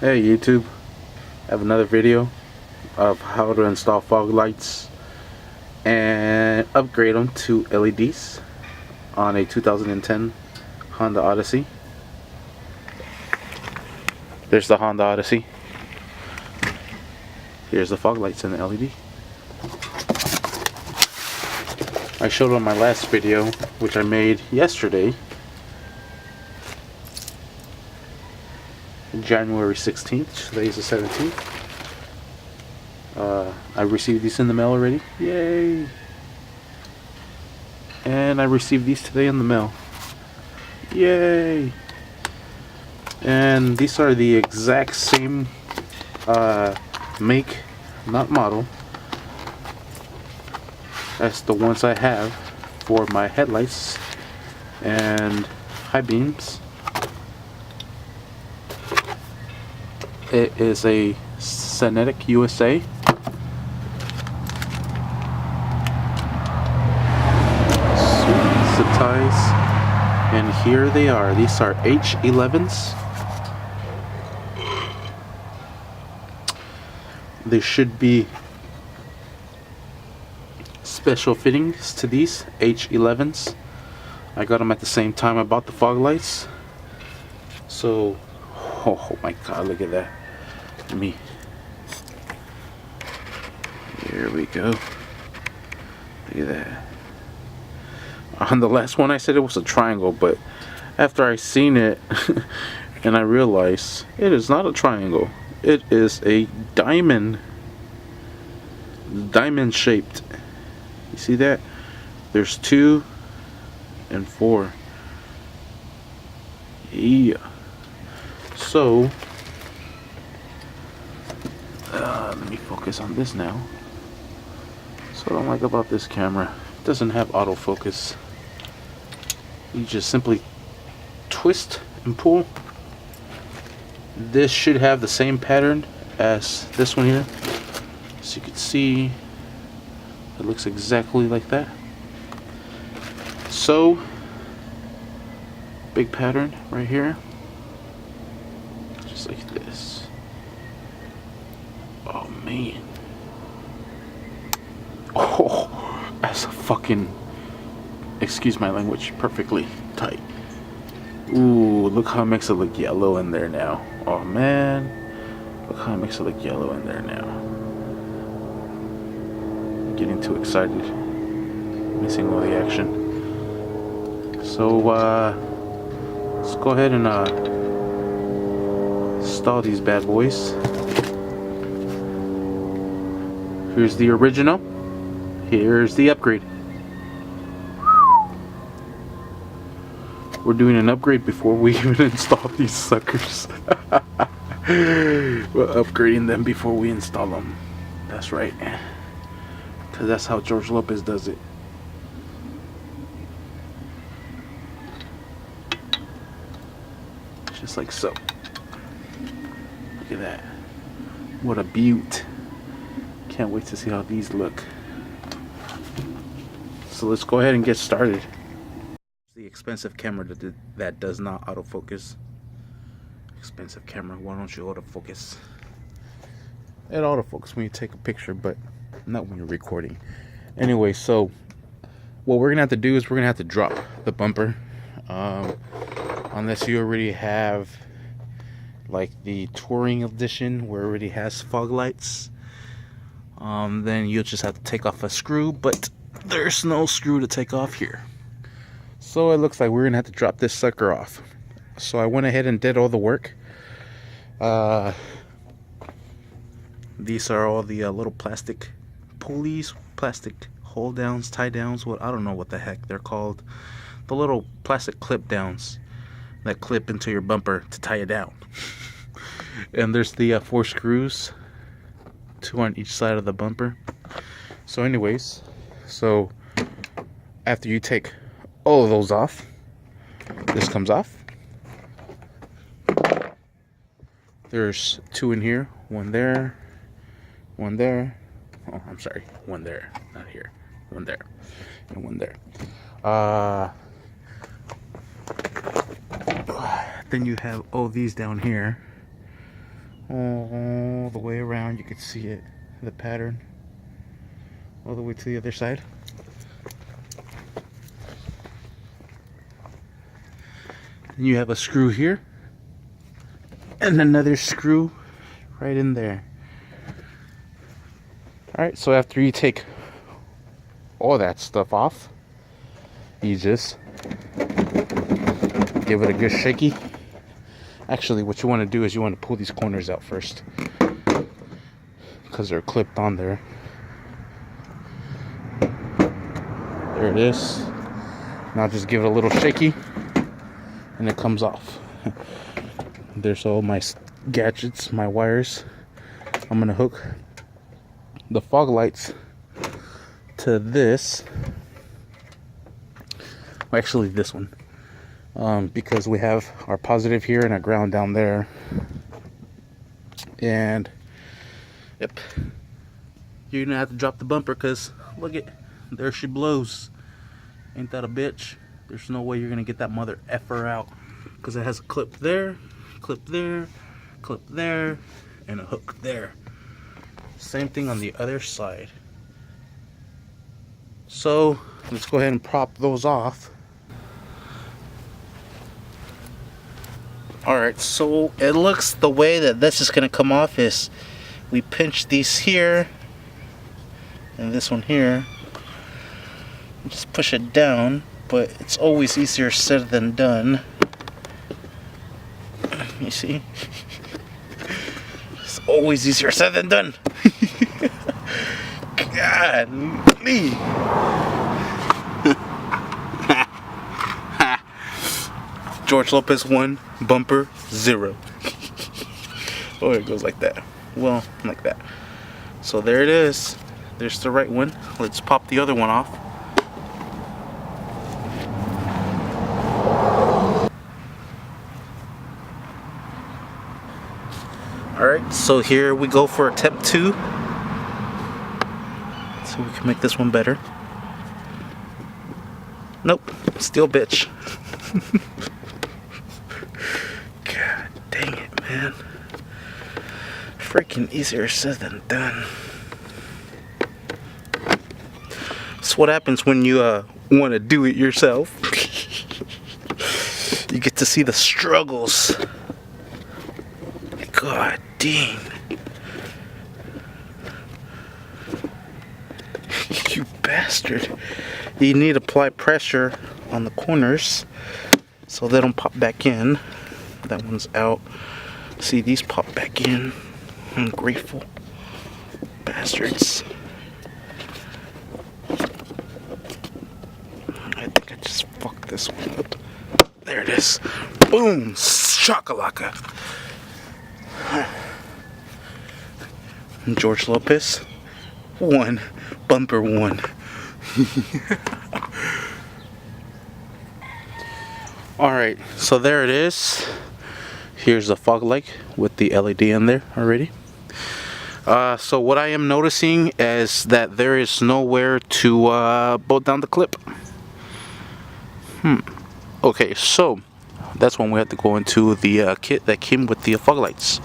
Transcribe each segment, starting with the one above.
Hey YouTube, I have another video of how to install fog lights and upgrade them to LEDs on a 2010 Honda Odyssey. There's the Honda Odyssey. Here's the fog lights and the LED. I showed on my last video, which I made yesterday, January 16th. Today's the 17th. I received these in the mail already. Yay! And I received these today in the mail. Yay! And these are the exact same make, not model, as the ones I have for my headlights and high beams. It is a Cinetic USA. Zip ties, and here they are. These are H11s. There should be special fittings to these H11s. I got them at the same time I bought the fog lights. So, oh my god, look at that. Me. Here we go. Look at that. On the last one I said it was a triangle, but after I seen it and I realized it is not a triangle. It is a diamond. Diamond shaped. You see that? There's 2 and 4. Yeah. So let me focus on this now. So what I don't like about this camera, it doesn't have autofocus. You just simply twist and pull. This should have the same pattern as this one here. So you can see it looks exactly like that. So big pattern right here, just like this. Oh man. Oh, that's a fucking, excuse my language, perfectly tight. Ooh, look how it makes it look yellow in there now. Oh man, look how it makes it look yellow in there now. I'm getting too excited, missing all the action. So let's go ahead and install these bad boys. Here's the original. Here's the upgrade. We're doing an upgrade before we even install these suckers. We're upgrading them before we install them. That's right. Because that's how George Lopez does it. Just like so. Look at that. What a beaut. Can't wait to see how these look. So let's go ahead and get started. The expensive camera that does not autofocus. Expensive camera, why don't you autofocus? It autofocus when you take a picture, but not when you're recording. Anyway, so what we're gonna have to do is we're gonna have to drop the bumper. Unless you already have like the touring edition where it already has fog lights, then you'll just have to take off a screw, but there's no screw to take off here. So it looks like we're gonna have to drop this sucker off. So I went ahead and did all the work. These are all the little plastic pulleys, plastic hold downs, tie downs, what I don't know what the heck they're called. The little plastic clip downs that clip into your bumper to tie it down. And there's the 4 screws, 2 on each side of the bumper. So anyways, so after you take all of those off, this comes off. There's 2 in here, 1 there, 1 there. Oh, I'm sorry, 1 there, not here. 1 there, and 1 there. Then you have all these down here. all the way around. You can see it, the pattern, all the way to the other side. Then you have a screw here and another screw right in there. Alright, so after you take all that stuff off, you just give it a good shaky. Actually, what you want to do is you want to pull these corners out first, because they're clipped on there. There it is. Now just give it a little shaky and it comes off. There's all my gadgets, my wires. I'm gonna hook the fog lights to this. Well, actually this one. Because we have our positive here and our ground down there. And yep, you're gonna have to drop the bumper, because look it, there she blows. Ain't that a bitch? There's no way you're gonna get that mother effer out, because it has a clip there, clip there, clip there, and a hook there. Same thing on the other side. So let's go ahead and prop those off. Alright, so it looks the way that this is gonna come off is we pinch these here and this one here. Just push it down, but it's always easier said than done. You see? It's always easier said than done. Golly. George Lopez 1, bumper 0. Oh, it goes like that. Well, like that. So there it is. There's the right one. Let's pop the other one off. Alright, so here we go for attempt 2. So we can make this one better. Nope, still bitch. God dang it, man. Freaking easier said than done. That's what happens when you want to do it yourself. You get to see the struggles. God dang. You bastard. You need to apply pressure on the corners so they don't pop back in. That one's out. See, these pop back in. Ungrateful bastards. I think I just fucked this one up. There it is. Boom! Shakalaka. George Lopez 1, bumper 1. Alright, so there it is. Here's the fog light with the LED in there already. So what I am noticing is that there is nowhere to bolt down the clip. Okay, so that's when we have to go into the kit that came with the fog lights.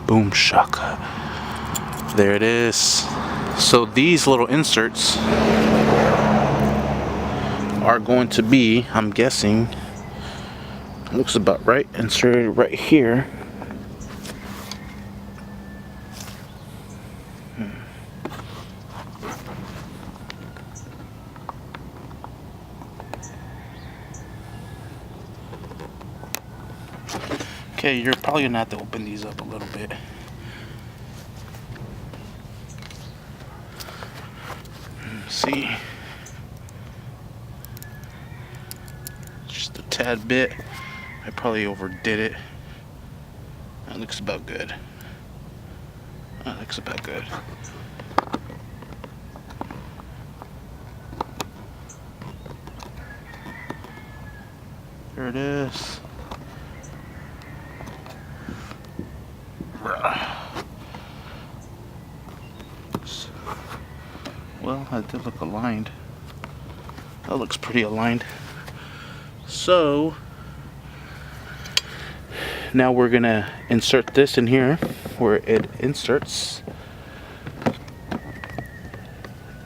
Boom shaka. There it is. So these little inserts are going to be, I'm guessing, looks about right, inserted right here. Okay, you're probably gonna have to open these up a little bit. See, just a tad bit. I probably overdid it. That looks about good. That looks about good. There it is. Well, that did look aligned. That looks pretty aligned. So now we're gonna insert this in here. where it inserts.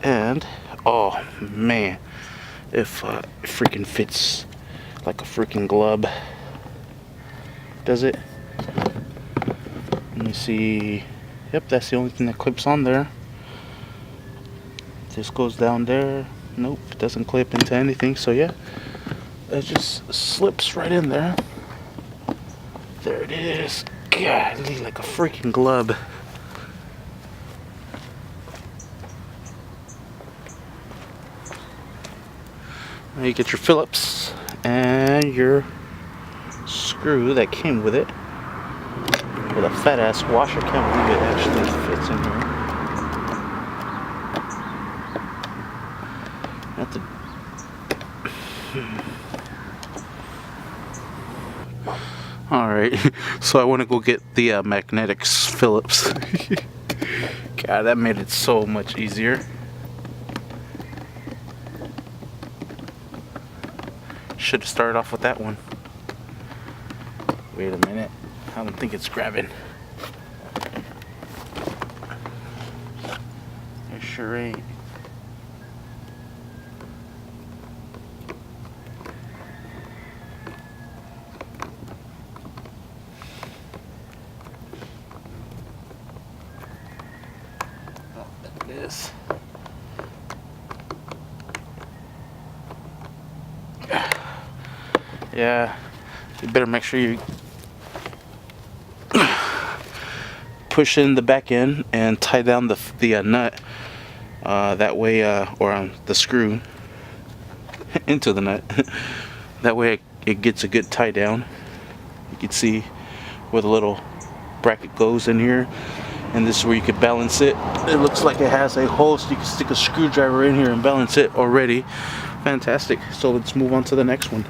And oh man, it freaking fits like a freaking glove. Does it? Let me see. Yep, that's the only thing that clips on there. This goes down there. Nope, it doesn't clip into anything. So yeah, it just slips right in there. There it is. Golly, like a freaking glove. Now you get your Phillips and your screw that came with it, with a fat ass washer. Can't believe it actually fits in here. Have to. Alright, so I want to go get the magnetics Phillips. God, that made it so much easier. Should have started off with that one. Wait a minute, I don't think it's grabbing. It sure ain't. Oh, there it is. Yeah, you better make sure you push in the back end and tie down the nut that way, or the screw into the nut. That way it gets a good tie down. You can see where the little bracket goes in here, and this is where you can balance it. It looks like it has a hole, so you can stick a screwdriver in here and balance it already. Fantastic. So let's move on to the next one.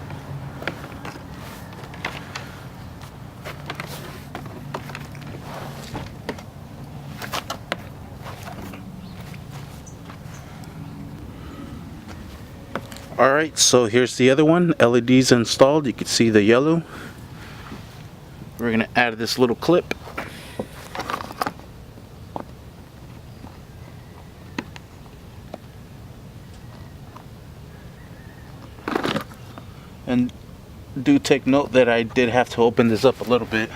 Alright, so here's the other one. LEDs installed. You can see the yellow. We're going to add this little clip. And do take note that I did have to open this up a little bit.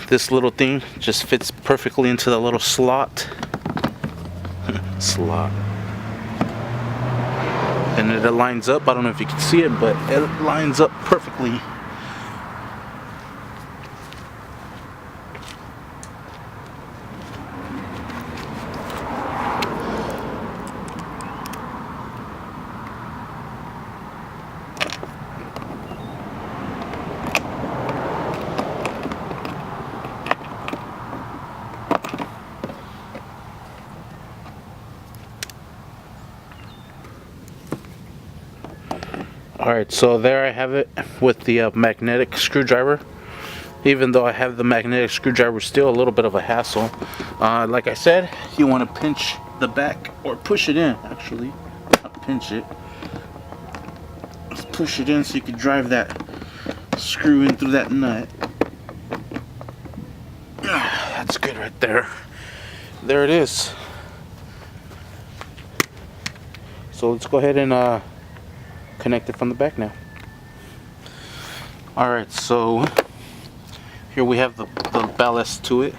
This little thing just fits perfectly into the little slot. Slot. And it lines up. I don't know if you can see it, but it lines up perfectly. Alright, so there I have it with the magnetic screwdriver. Even though I have the magnetic screwdriver, still a little bit of a hassle. Like I said, you want to pinch the back, or push it in actually, not pinch it. Just push it in so you can drive that screw in through that nut. That's good right there. There it is. So let's go ahead and connect it from the back now. Alright, so here we have the ballast to it.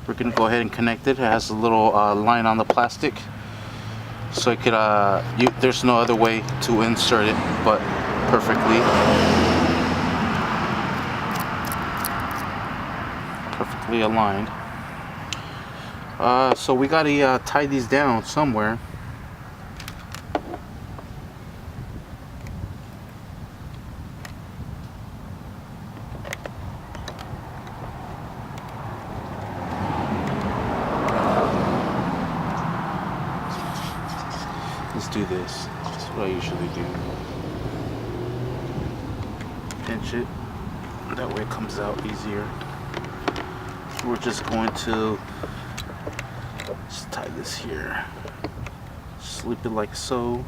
We're going to go ahead and connect it. It has a little line on the plastic, so it could there's no other way to insert it but perfectly aligned. So we got to tie these down somewhere. Let's do this. That's what I usually do. Pinch it. That way it comes out easier. We're just going to just tie this here. Slip it like so.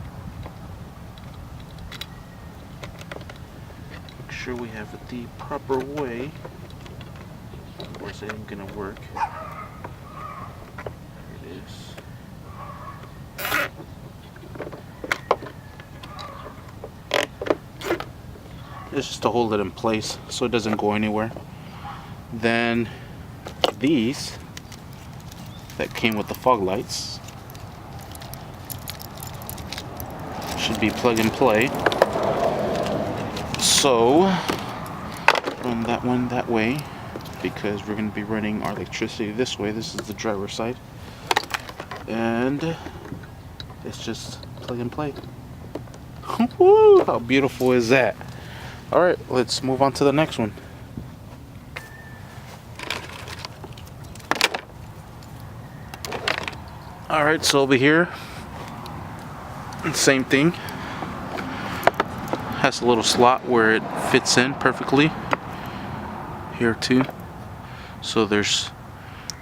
Make sure we have it the proper way. Of course, it ain't gonna work. Here it is. It's just to hold it in place so it doesn't go anywhere. Then these that came with the fog lights should be plug and play. So run that one that way because we're going to be running our electricity this way. This is the driver's side, and it's just plug and play. Woo, how beautiful is that? Alright, let's move on to the next one. Alright, so over here, same thing. Has a little slot where it fits in perfectly. Here too. So there's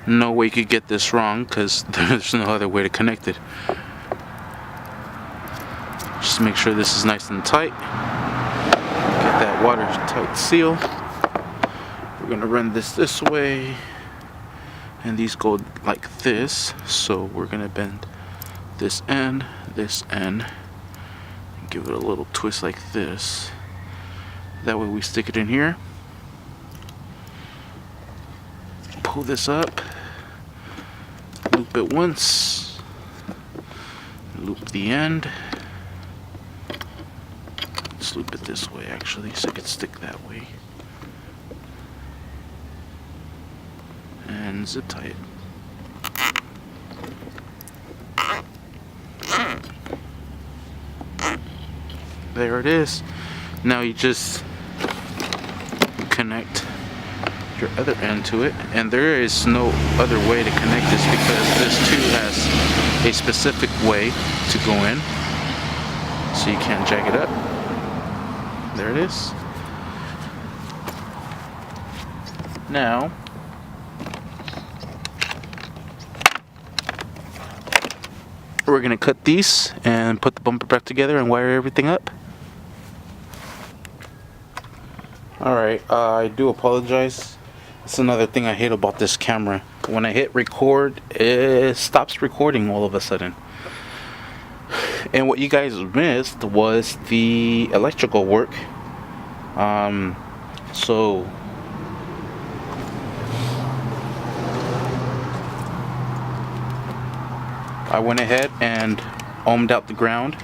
no way you could get this wrong because there's no other way to connect it. Just make sure this is nice and tight. Get that watertight seal. We're gonna run this way, and these go like this. So we're gonna bend this end, and give it a little twist like this. That way we stick it in here. Pull this up, loop it once, loop the end. Let's loop it this way actually so it can stick that way. And zip tie it. There it is. Now you just connect your other end to it, and there is no other way to connect this because this too has a specific way to go in, so you can't jack it up. There it is. Now we're gonna cut these and put the bumper back together and wire everything up. Alright, I do apologize. That's another thing I hate about this camera. When I hit record, it stops recording all of a sudden. And what you guys missed was the electrical work. So I went ahead and ohmed out the ground.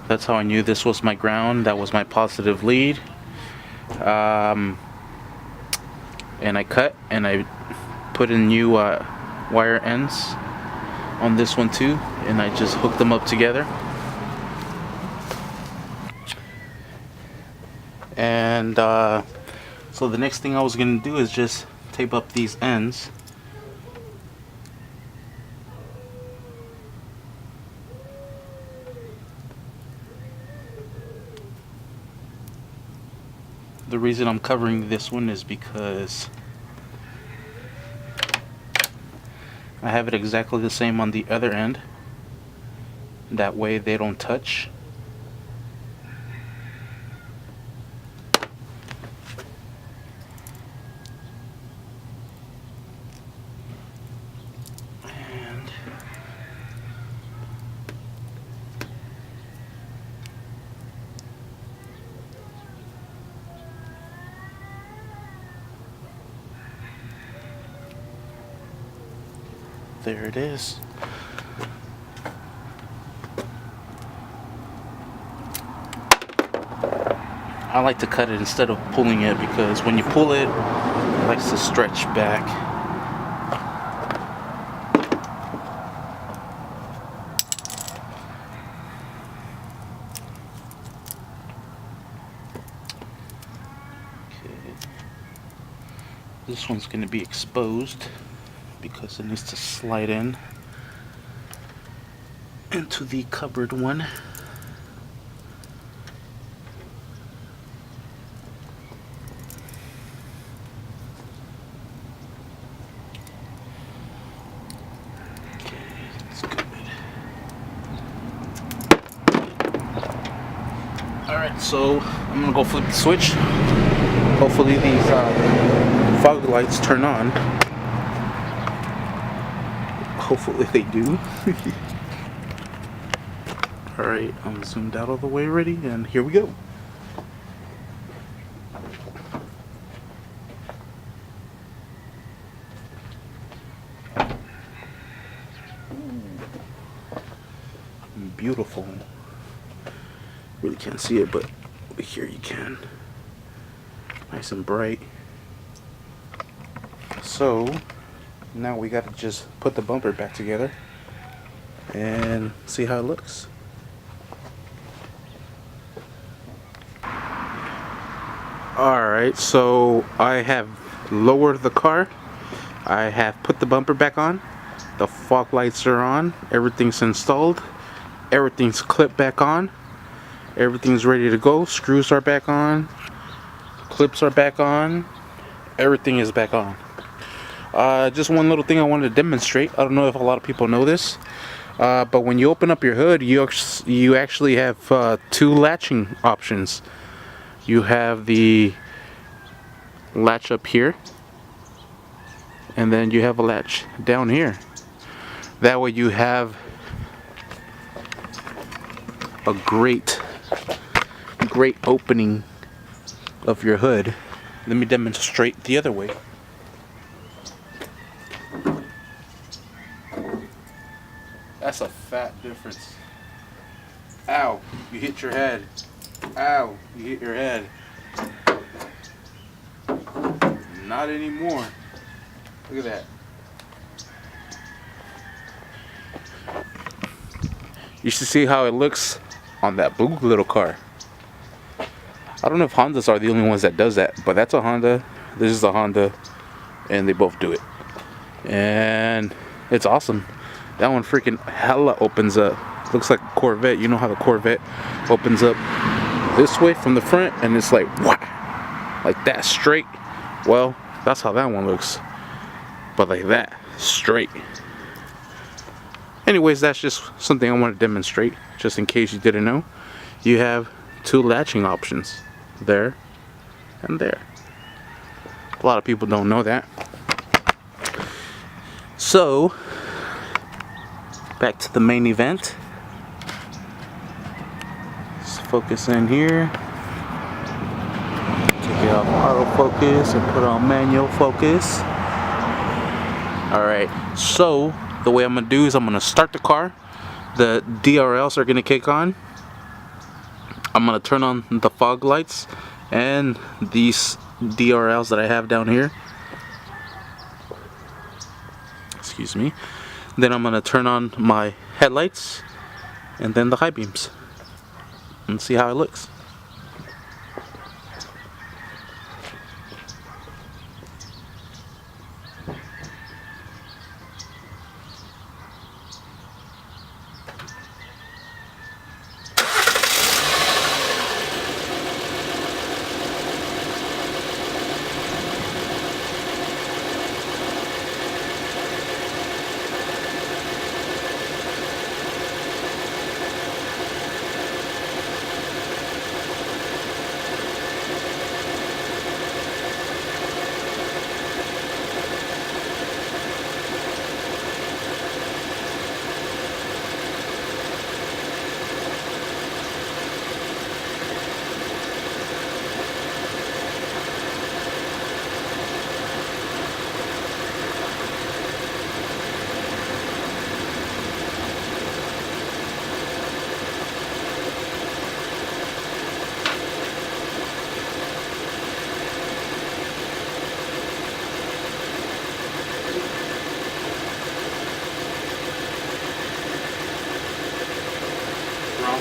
That's how I knew this was my ground. That was my positive lead. And I cut and I put in new wire ends on this one too, and I just hooked them up together. And so the next thing I was gonna do is just tape up these ends. The reason I'm covering this one is because I have it exactly the same on the other end. That way they don't touch. And there it is. I like to cut it instead of pulling it because when you pull it, it likes to stretch back. Okay. This one's going to be exposed because it needs to slide in into the cupboard one. Okay, that's good. Alright, so I'm gonna go flip the switch. Hopefully these fog lights turn on. Hopefully they do. Alright, I'm zoomed out all the way ready, and here we go. Beautiful. Really can't see it, but over here you can. Nice and bright. So now we gotta just put the bumper back together and see how it looks. Alright, so I have lowered the car. I have put the bumper back on. The fog lights are on. Everything's installed. Everything's clipped back on. Everything's ready to go. Screws are back on. Clips are back on. Everything is back on. Just one little thing I wanted to demonstrate. I don't know if a lot of people know this, but when you open up your hood, you actually have two latching options. You have the latch up here, and then you have a latch down here. That way you have a great opening of your hood. Let me demonstrate the other way. That's a fat difference. Ow, you hit your head. Ow, you hit your head. Not anymore. Look at that. You should see how it looks on that blue little car. I don't know if Hondas are the only ones that does that, but that's a Honda. This is a Honda, and they both do it. And it's awesome. That one freaking hella opens up. Looks like a Corvette. You know how the Corvette opens up this way from the front, and it's like, wow, like that straight. Well, that's how that one looks, but like that, straight. Anyways, that's just something I want to demonstrate, just in case you didn't know. You have two latching options, there and there. A lot of people don't know that. So, back to the main event. Let's focus in here. Take it off autofocus and put on manual focus. Alright, so the way I'm going to do is I'm going to start the car. The DRLs are going to kick on. I'm going to turn on the fog lights and these DRLs that I have down here. Excuse me. Then I'm going to turn on my headlights and then the high beams and see how it looks.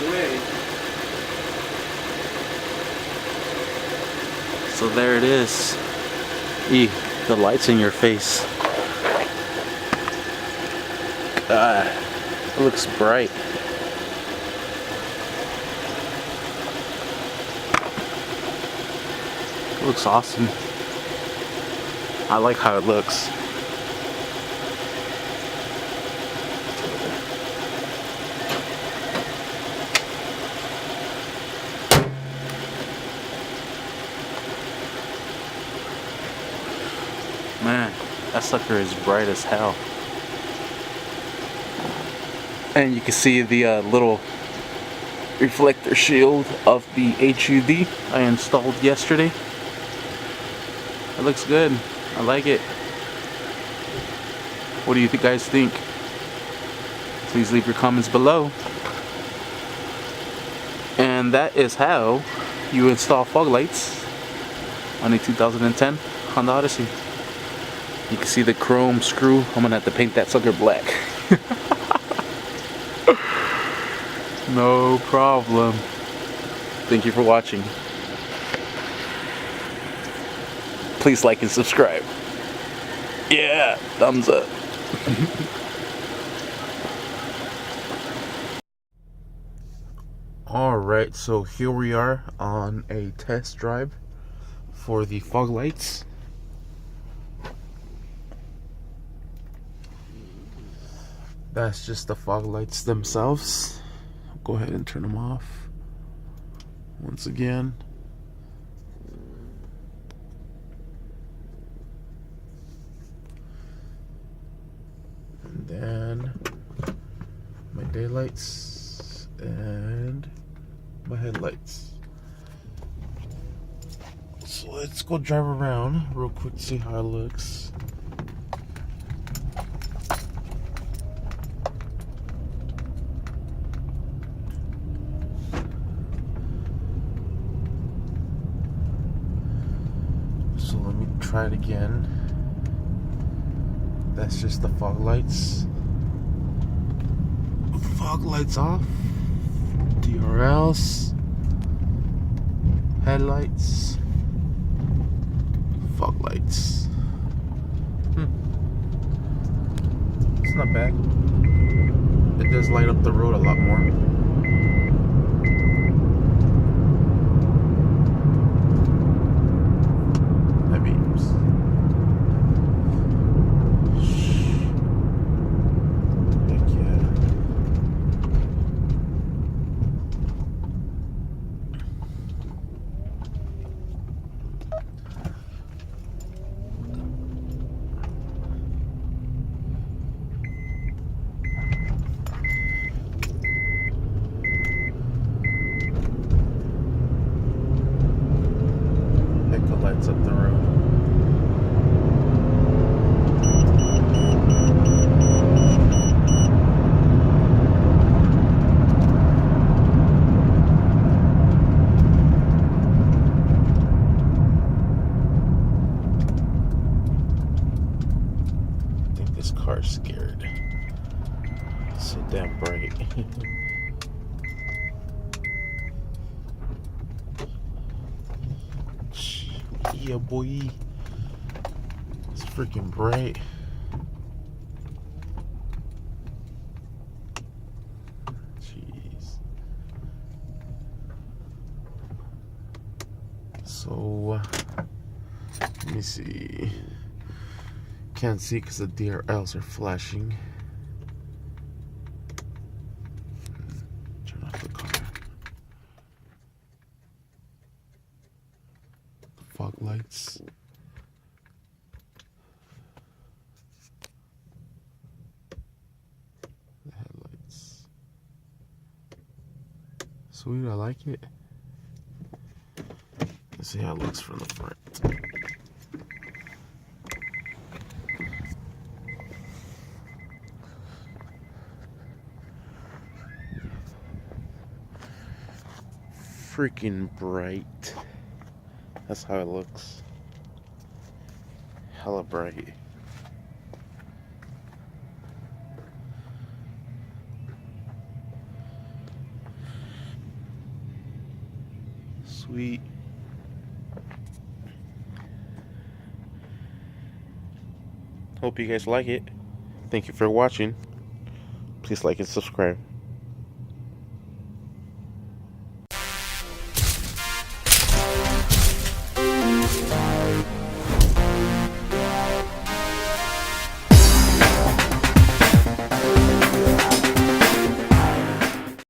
Way. So there it is. The lights in your face. God, it looks bright. It looks awesome. I like how it looks. That sucker is bright as hell. And you can see the little reflector shield of the HUD I installed yesterday. It looks good. I like it. What do you guys think? Please leave your comments below. And that is how you install fog lights on a 2010 Honda Odyssey. You can see the chrome screw. I'm gonna have to paint that sucker black. No problem. Thank you for watching. Please like and subscribe. Yeah, thumbs up. Alright, so here we are on a test drive for the fog lights. That's just the fog lights themselves. Go ahead and turn them off once again. And then my daylights and my headlights. So let's go drive around real quick to see how it looks. So let me try it again. That's just the fog lights. Fog lights off. DRLs. Headlights. Fog lights. It's not bad. It does light up the road a lot more. Lights up the road. I think this car's scared. It's so damn bright. Yeah, boy. It's freaking bright. Jeez. So, let me see. Can't see because the DRLs are flashing. Turn off the car. Fog lights. The headlights. Sweet, I like it. Let's see how it looks from the front. Freaking bright. That's how it looks. Hella bright. Sweet. Hope you guys like it. Thank you for watching. Please like and subscribe.